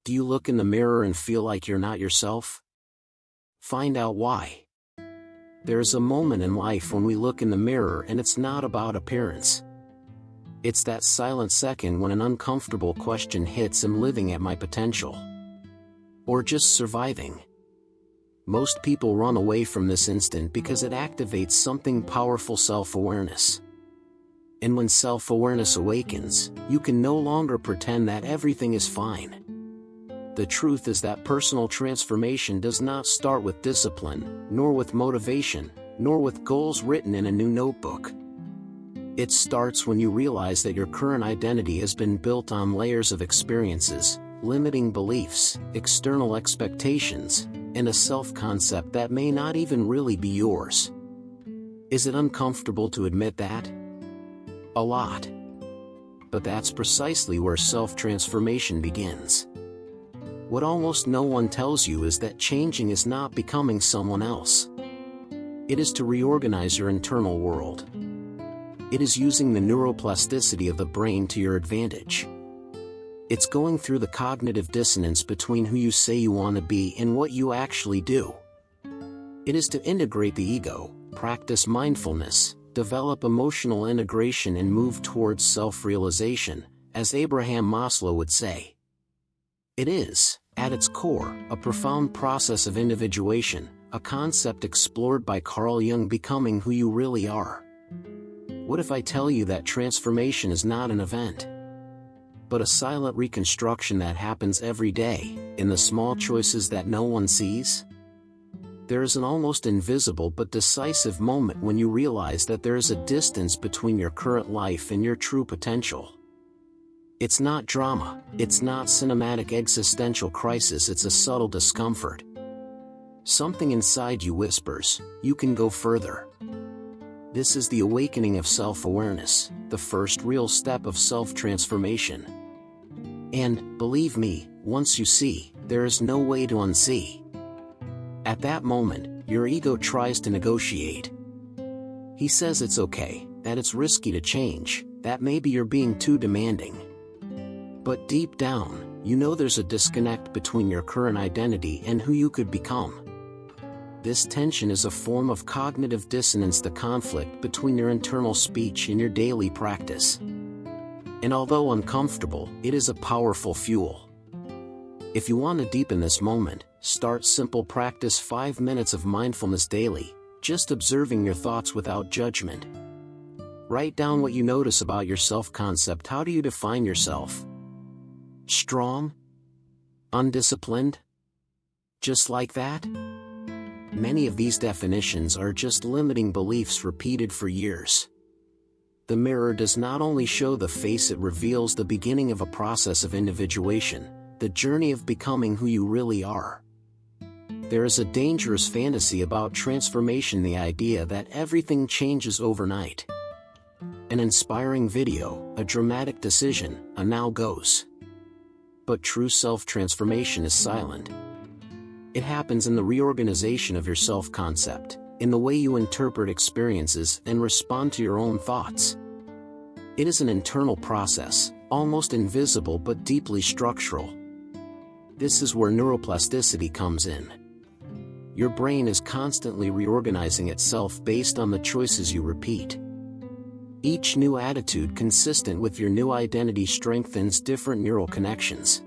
Do you look in the mirror and feel like you're not yourself? Find out why. There's a moment in life when we look in the mirror and it's not about appearance. It's that silent second when an uncomfortable question hits: am I living at my potential? Or just surviving? Most people run away from this instant because it activates something powerful: self-awareness. And when self-awareness awakens, you can no longer pretend that everything is fine. The truth is that personal transformation does not start with discipline, nor with motivation, nor with goals written in a new notebook. It starts when you realize that your current identity has been built on layers of experiences, limiting beliefs, external expectations, and a self-concept that may not even really be yours. Is it uncomfortable to admit that? A lot. But that's precisely where self-transformation begins. What almost no one tells you is that changing is not becoming someone else. It is to reorganize your internal world. It is using the neuroplasticity of the brain to your advantage. It's going through the cognitive dissonance between who you say you want to be and what you actually do. It is to integrate the ego, practice mindfulness, develop emotional integration, and move towards self-realization, as Abraham Maslow would say. It is, at its core, a profound process of individuation, a concept explored by Carl Jung: becoming who you really are. What if I tell you that transformation is not an event, but a silent reconstruction that happens every day, in the small choices that no one sees? There is an almost invisible but decisive moment when you realize that there is a distance between your current life and your true potential. It's not drama, it's not cinematic existential crisis, it's a subtle discomfort. Something inside you whispers, you can go further. This is the awakening of self-awareness, the first real step of self-transformation. And, believe me, once you see, there is no way to unsee. At that moment, your ego tries to negotiate. He says it's okay, that it's risky to change, that maybe you're being too demanding. But deep down, you know there's a disconnect between your current identity and who you could become. This tension is a form of cognitive dissonance, the conflict between your internal speech and your daily practice. And although uncomfortable, it is a powerful fuel. If you want to deepen this moment, start simple: practice 5 minutes of mindfulness daily, just observing your thoughts without judgment. Write down what you notice about your self-concept. How do you define yourself? Strong? Undisciplined? Just like that? Many of these definitions are just limiting beliefs repeated for years. The mirror does not only show the face, it reveals the beginning of a process of individuation, the journey of becoming who you really are. There is a dangerous fantasy about transformation: the idea that everything changes overnight. An inspiring video, a dramatic decision, a now goes. But true self-transformation is silent. It happens in the reorganization of your self-concept, in the way you interpret experiences and respond to your own thoughts. It is an internal process, almost invisible but deeply structural. This is where neuroplasticity comes in. Your brain is constantly reorganizing itself based on the choices you repeat. Each new attitude consistent with your new identity strengthens different neural connections.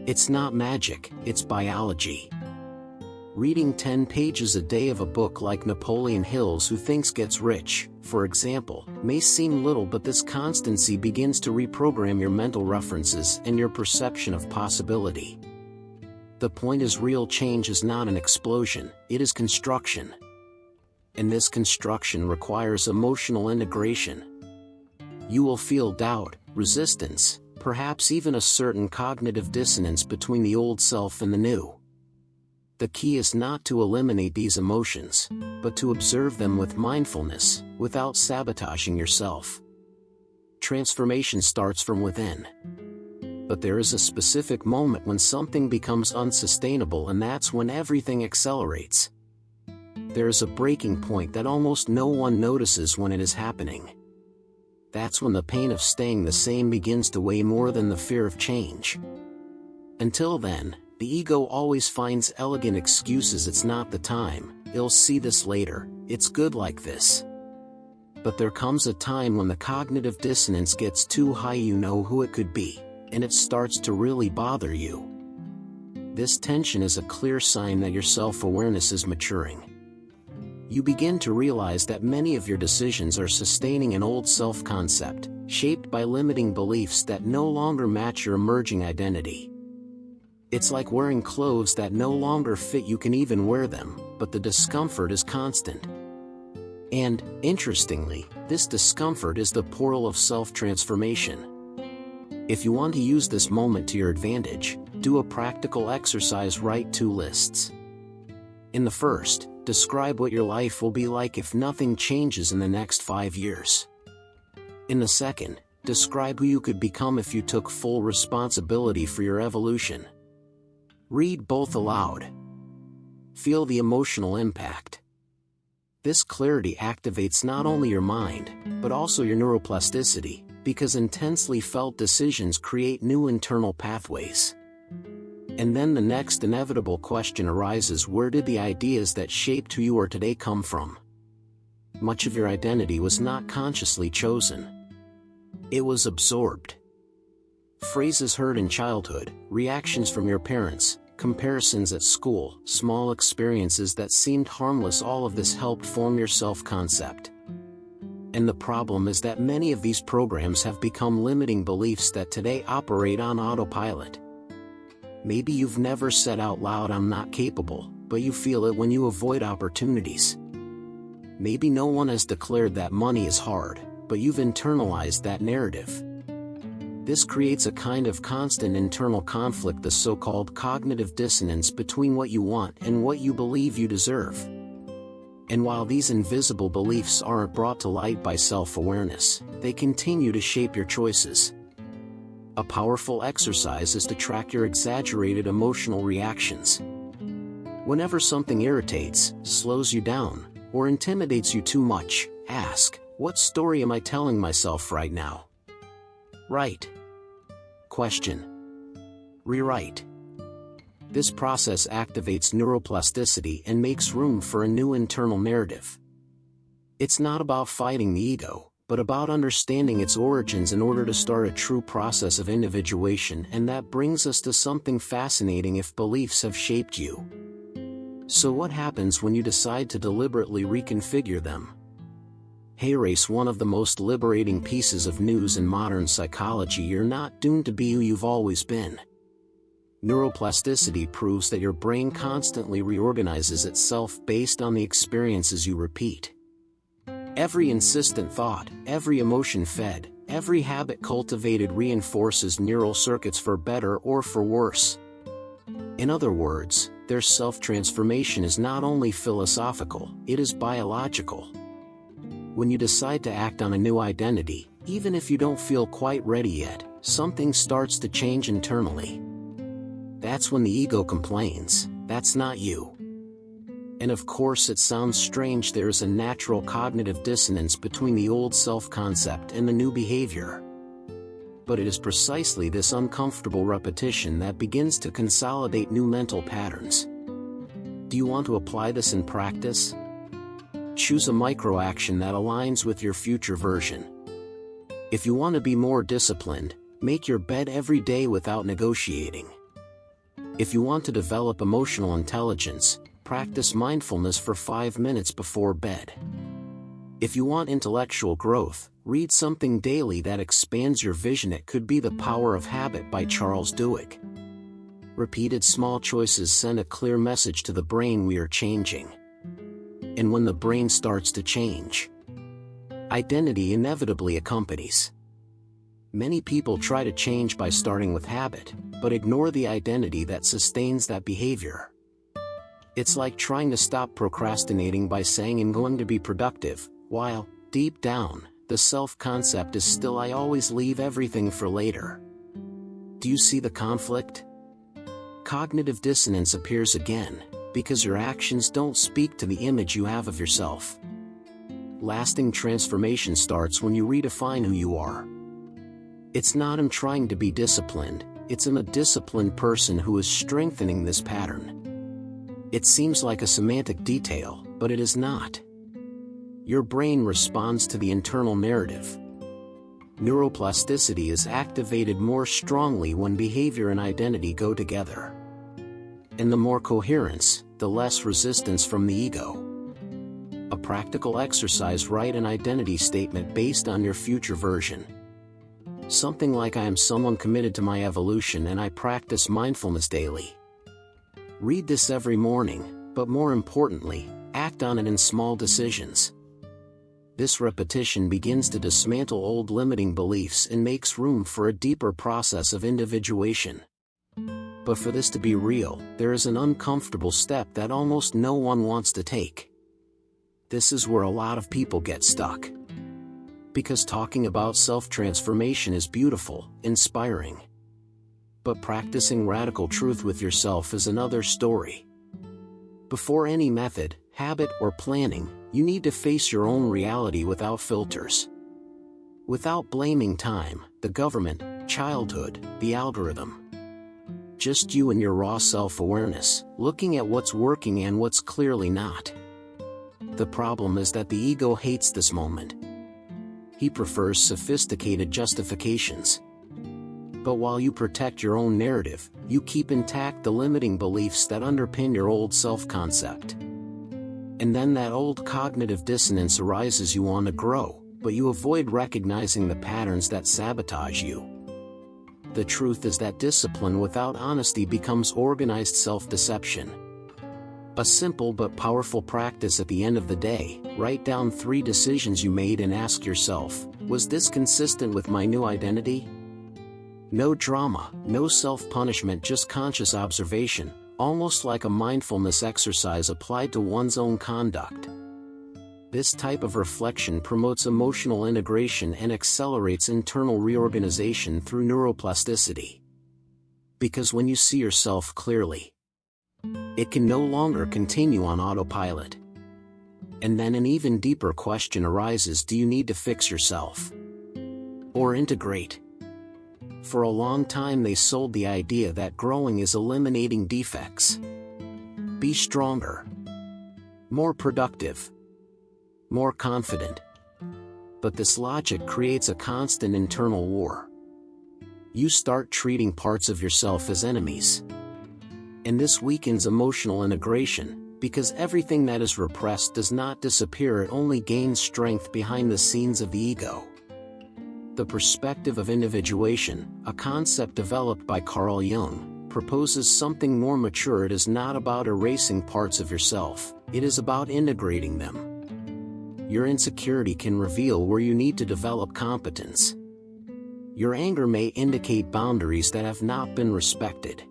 It's not magic, it's biology. Reading 10 pages a day of a book like Napoleon Hill's Who Thinks Gets Rich, for example, may seem little, but this constancy begins to reprogram your mental references and your perception of possibility. The point is, real change is not an explosion, it is construction. And this construction requires emotional integration. You will feel doubt, resistance, perhaps even a certain cognitive dissonance between the old self and the new. The key is not to eliminate these emotions, but to observe them with mindfulness, without sabotaging yourself. Transformation starts from within. But there is a specific moment when something becomes unsustainable, and that's when everything accelerates. There is a breaking point that almost no one notices when it is happening. That's when the pain of staying the same begins to weigh more than the fear of change. Until then, the ego always finds elegant excuses. It's not the time, it'll see this later, it's good like this. But there comes a time when the cognitive dissonance gets too high. You know who it could be, and it starts to really bother you. This tension is a clear sign that your self-awareness is maturing. You begin to realize that many of your decisions are sustaining an old self-concept, shaped by limiting beliefs that no longer match your emerging identity. It's like wearing clothes that no longer fit. You can even wear them, but the discomfort is constant. And, interestingly, this discomfort is the portal of self-transformation. If you want to use this moment to your advantage, do a practical exercise. Write 2 lists. In the first, describe what your life will be like if nothing changes in the next 5 years. In the second, describe who you could become if you took full responsibility for your evolution. Read both aloud. Feel the emotional impact. This clarity activates not only your mind, but also your neuroplasticity, because intensely felt decisions create new internal pathways. And then the next inevitable question arises: where did the ideas that shaped who you are today come from? Much of your identity was not consciously chosen. It was absorbed. Phrases heard in childhood, reactions from your parents, comparisons at school, small experiences that seemed harmless, all of this helped form your self-concept. And the problem is that many of these programs have become limiting beliefs that today operate on autopilot. Maybe you've never said out loud, "I'm not capable," but you feel it when you avoid opportunities. Maybe no one has declared that money is hard, but you've internalized that narrative. This creates a kind of constant internal conflict, the so-called cognitive dissonance between what you want and what you believe you deserve. And while these invisible beliefs aren't brought to light by self-awareness, they continue to shape your choices. A powerful exercise is to track your exaggerated emotional reactions. Whenever something irritates, slows you down, or intimidates you too much, ask, what story am I telling myself right now? Write. Question. Rewrite. This process activates neuroplasticity and makes room for a new internal narrative. It's not about fighting the ego, but about understanding its origins in order to start a true process of individuation. And that brings us to something fascinating: if beliefs have shaped you. So what happens when you decide to deliberately reconfigure them? Hey race, one of the most liberating pieces of news in modern psychology: you're not doomed to be who you've always been. Neuroplasticity proves that your brain constantly reorganizes itself based on the experiences you repeat. Every insistent thought, every emotion fed, every habit cultivated reinforces neural circuits for better or for worse. In other words, their self-transformation is not only philosophical, it is biological. When you decide to act on a new identity, even if you don't feel quite ready yet, something starts to change internally. That's when the ego complains, "That's not you." And of course it sounds strange. There is a natural cognitive dissonance between the old self-concept and the new behavior. But it is precisely this uncomfortable repetition that begins to consolidate new mental patterns. Do you want to apply this in practice? Choose a micro-action that aligns with your future version. If you want to be more disciplined, make your bed every day without negotiating. If you want to develop emotional intelligence, practice mindfulness for 5 minutes before bed. If you want intellectual growth, read something daily that expands your vision. It could be The Power of Habit by Charles Duhigg. Repeated small choices send a clear message to the brain: we are changing. And when the brain starts to change, identity inevitably accompanies. Many people try to change by starting with habit, but ignore the identity that sustains that behavior. It's like trying to stop procrastinating by saying "I'm going to be productive," while, deep down, the self-concept is still "I always leave everything for later." Do you see the conflict? Cognitive dissonance appears again, because your actions don't speak to the image you have of yourself. Lasting transformation starts when you redefine who you are. It's not "I'm trying to be disciplined," it's in a disciplined person who is strengthening this pattern. It seems like a semantic detail, but it is not. Your brain responds to the internal narrative. Neuroplasticity is activated more strongly when behavior and identity go together. And the more coherence, the less resistance from the ego. A practical exercise: write an identity statement based on your future version. Something like, I am someone committed to my evolution and I practice mindfulness daily. Read this every morning, but more importantly, act on it in small decisions. This repetition begins to dismantle old limiting beliefs and makes room for a deeper process of individuation. But for this to be real, there is an uncomfortable step that almost no one wants to take. This is where a lot of people get stuck. Because talking about self-transformation is beautiful, inspiring. But practicing radical truth with yourself is another story. Before any method, habit, or planning, you need to face your own reality without filters. Without blaming time, the government, childhood, the algorithm. Just you and your raw self-awareness, looking at what's working and what's clearly not. The problem is that the ego hates this moment. He prefers sophisticated justifications. But while you protect your own narrative, you keep intact the limiting beliefs that underpin your old self-concept. And then that old cognitive dissonance arises. You want to grow, but you avoid recognizing the patterns that sabotage you. The truth is that discipline without honesty becomes organized self-deception. A simple but powerful practice: at the end of the day, write down 3 decisions you made and ask yourself, was this consistent with my new identity? No drama, no self-punishment, just conscious observation, almost like a mindfulness exercise applied to one's own conduct. This type of reflection promotes emotional integration and accelerates internal reorganization through neuroplasticity. Because when you see yourself clearly, it can no longer continue on autopilot. And then an even deeper question arises: do you need to fix yourself? Or integrate? For a long time they sold the idea that growing is eliminating defects. Be stronger, more productive, more confident. But this logic creates a constant internal war. You start treating parts of yourself as enemies. And this weakens emotional integration, because everything that is repressed does not disappear, it only gains strength behind the scenes of the ego. The perspective of individuation, a concept developed by Carl Jung, proposes something more mature. It is not about erasing parts of yourself, it is about integrating them. Your insecurity can reveal where you need to develop competence. Your anger may indicate boundaries that have not been respected.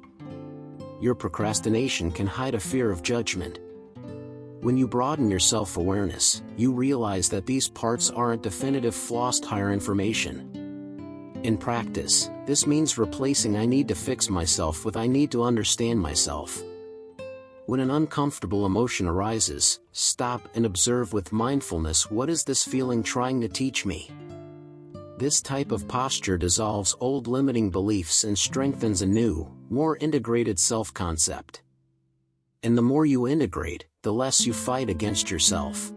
Your procrastination can hide a fear of judgment. When you broaden your self-awareness, you realize that these parts aren't definitive flaws, higher information. In practice, this means replacing "I need to fix myself" with "I need to understand myself." When an uncomfortable emotion arises, stop and observe with mindfulness: what is this feeling trying to teach me? This type of posture dissolves old limiting beliefs and strengthens a new, more integrated self-concept. And the more you integrate, the less you fight against yourself.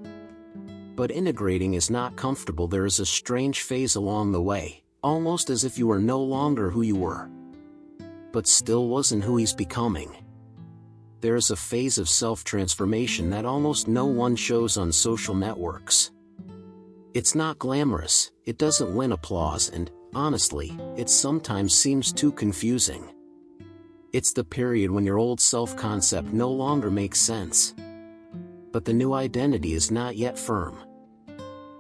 But integrating is not comfortable. There is a strange phase along the way, almost as if you were no longer who you were, but still wasn't who he's becoming. There is a phase of self-transformation that almost no one shows on social networks. It's not glamorous, it doesn't win applause, and, honestly, it sometimes seems too confusing. It's the period when your old self-concept no longer makes sense. But the new identity is not yet firm.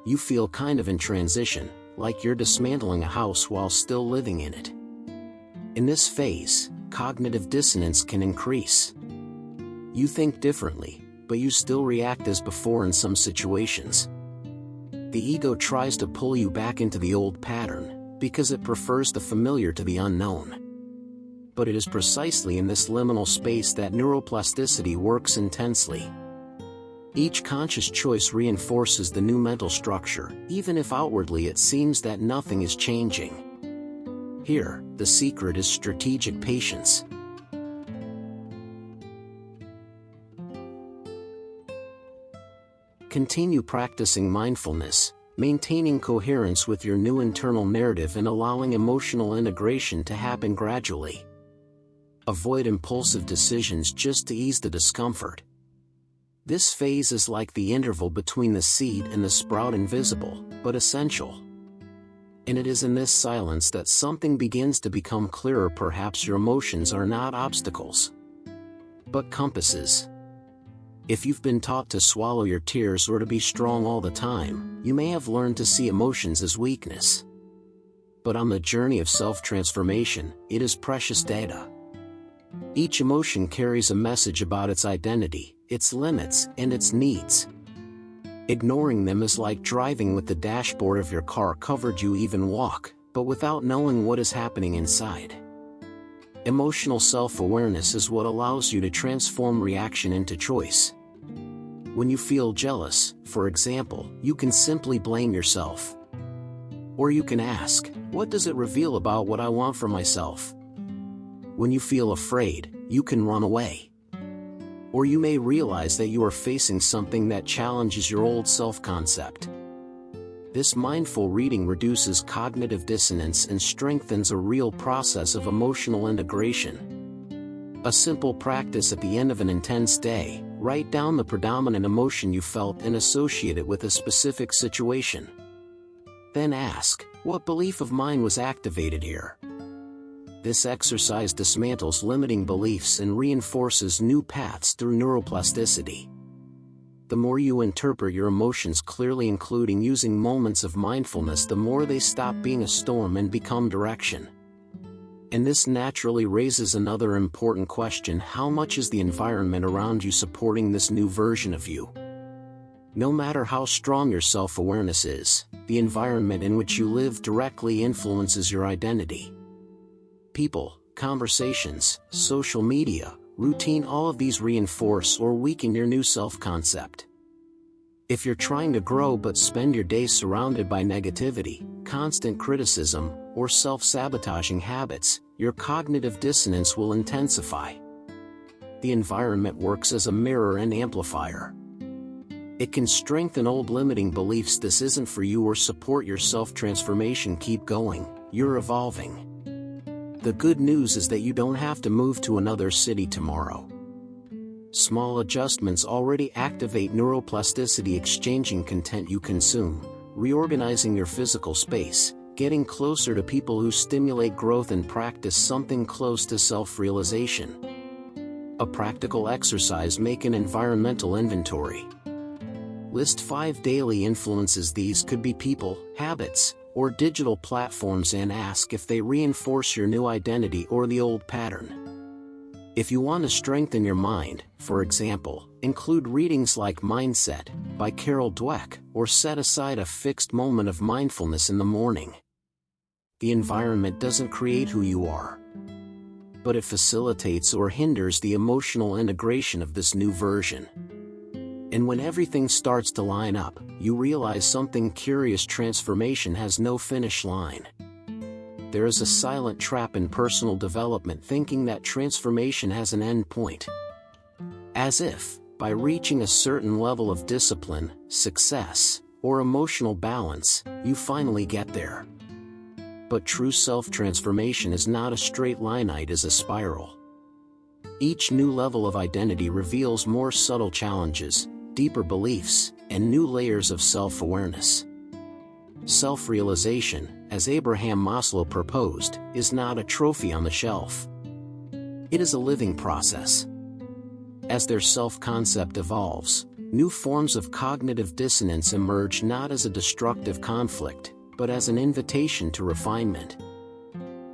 You feel kind of in transition, like you're dismantling a house while still living in it. In this phase, cognitive dissonance can increase. You think differently, but you still react as before in some situations. The ego tries to pull you back into the old pattern, because it prefers the familiar to the unknown. But it is precisely in this liminal space that neuroplasticity works intensely. Each conscious choice reinforces the new mental structure, even if outwardly it seems that nothing is changing. Here, the secret is strategic patience. Continue practicing mindfulness, maintaining coherence with your new internal narrative and allowing emotional integration to happen gradually. Avoid impulsive decisions just to ease the discomfort. This phase is like the interval between the seed and the sprout, invisible, but essential. And it is in this silence that something begins to become clearer. Perhaps your emotions are not obstacles, but compasses. If you've been taught to swallow your tears or to be strong all the time, you may have learned to see emotions as weakness. But on the journey of self-transformation, it is precious data. Each emotion carries a message about its identity, its limits, and its needs. Ignoring them is like driving with the dashboard of your car covered. You even walk, but without knowing what is happening inside. Emotional self-awareness is what allows you to transform reaction into choice. When you feel jealous, for example, you can simply blame yourself. Or you can ask, what does it reveal about what I want for myself? When you feel afraid, you can run away. Or you may realize that you are facing something that challenges your old self-concept. This mindful reading reduces cognitive dissonance and strengthens a real process of emotional integration. A simple practice: at the end of an intense day, write down the predominant emotion you felt and associate it with a specific situation. Then ask, what belief of mine was activated here? This exercise dismantles limiting beliefs and reinforces new paths through neuroplasticity. The more you interpret your emotions clearly, including using moments of mindfulness, the more they stop being a storm and become direction. And this naturally raises another important question: how much is the environment around you supporting this new version of you? No matter how strong your self-awareness is, the environment in which you live directly influences your identity. People, conversations, social media, routine, all of these reinforce or weaken your new self-concept. If you're trying to grow but spend your day surrounded by negativity, constant criticism, or self-sabotaging habits, your cognitive dissonance will intensify. The environment works as a mirror and amplifier. It can strengthen old limiting beliefs: this isn't for you, or support your self-transformation. Keep going, you're evolving. The good news is that you don't have to move to another city tomorrow. Small adjustments already activate neuroplasticity: exchanging content you consume, reorganizing your physical space, getting closer to people who stimulate growth, and practice something close to self-realization. A practical exercise: make an environmental inventory. List 5 daily influences. These could be people, habits, or digital platforms, and ask if they reinforce your new identity or the old pattern. If you want to strengthen your mind, for example, include readings like Mindset by Carol Dweck, or set aside a fixed moment of mindfulness in the morning. The environment doesn't create who you are, but it facilitates or hinders the emotional integration of this new version. And when everything starts to line up, you realize something curious: transformation has no finish line. There is a silent trap in personal development, thinking that transformation has an end point. As if, by reaching a certain level of discipline, success, or emotional balance, you finally get there. But true self-transformation is not a straight line, it is a spiral. Each new level of identity reveals more subtle challenges, deeper beliefs, and new layers of self-awareness. Self-realization, as Abraham Maslow proposed, is not a trophy on the shelf. It is a living process. As their self-concept evolves, new forms of cognitive dissonance emerge, not as a destructive conflict, but as an invitation to refinement.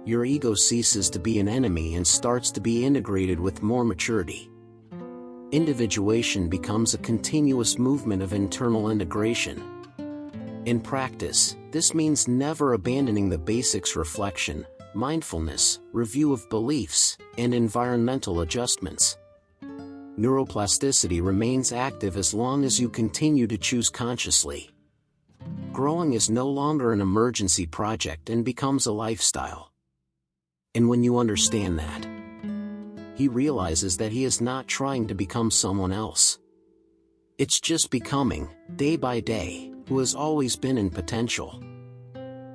Your ego ceases to be an enemy and starts to be integrated with more maturity. Individuation becomes a continuous movement of internal integration. In practice, this means never abandoning the basics: reflection, mindfulness, review of beliefs, and environmental adjustments. Neuroplasticity remains active as long as you continue to choose consciously. Growing is no longer an emergency project and becomes a lifestyle. And when you understand that, he realizes that he is not trying to become someone else. It's just becoming, day by day, who has always been in potential.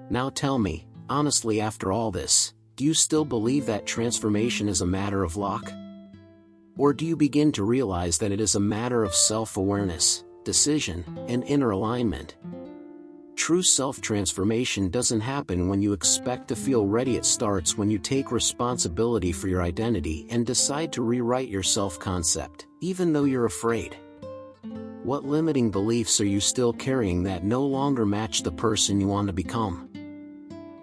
Now tell me, honestly, after all this, do you still believe that transformation is a matter of luck? Or do you begin to realize that it is a matter of self-awareness, decision, and inner alignment? True self-transformation doesn't happen when you expect to feel ready. It starts when you take responsibility for your identity and decide to rewrite your self-concept, even though you're afraid. What limiting beliefs are you still carrying that no longer match the person you want to become?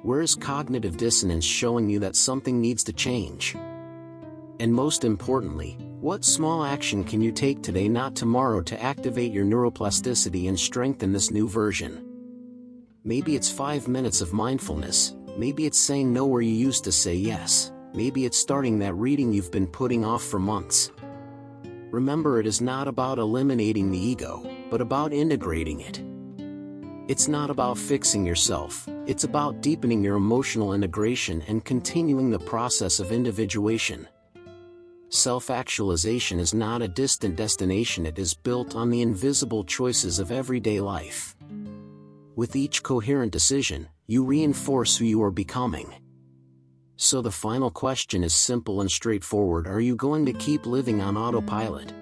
Where is cognitive dissonance showing you that something needs to change? And most importantly, what small action can you take today, not tomorrow, to activate your neuroplasticity and strengthen this new version? Maybe it's 5 minutes of mindfulness, maybe it's saying no where you used to say yes, maybe it's starting that reading you've been putting off for months. Remember, it is not about eliminating the ego, but about integrating it. It's not about fixing yourself, it's about deepening your emotional integration and continuing the process of individuation. Self-actualization is not a distant destination, it is built on the invisible choices of everyday life. With each coherent decision, you reinforce who you are becoming. So the final question is simple and straightforward: are you going to keep living on autopilot?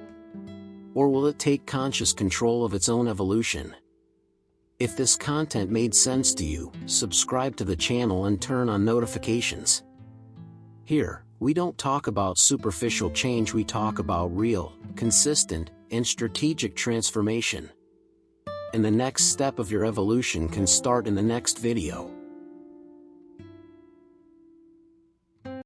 Or will it take conscious control of its own evolution? If this content made sense to you, subscribe to the channel and turn on notifications. Here, we don't talk about superficial change, we talk about real, consistent, and strategic transformation. And the next step of your evolution can start in the next video.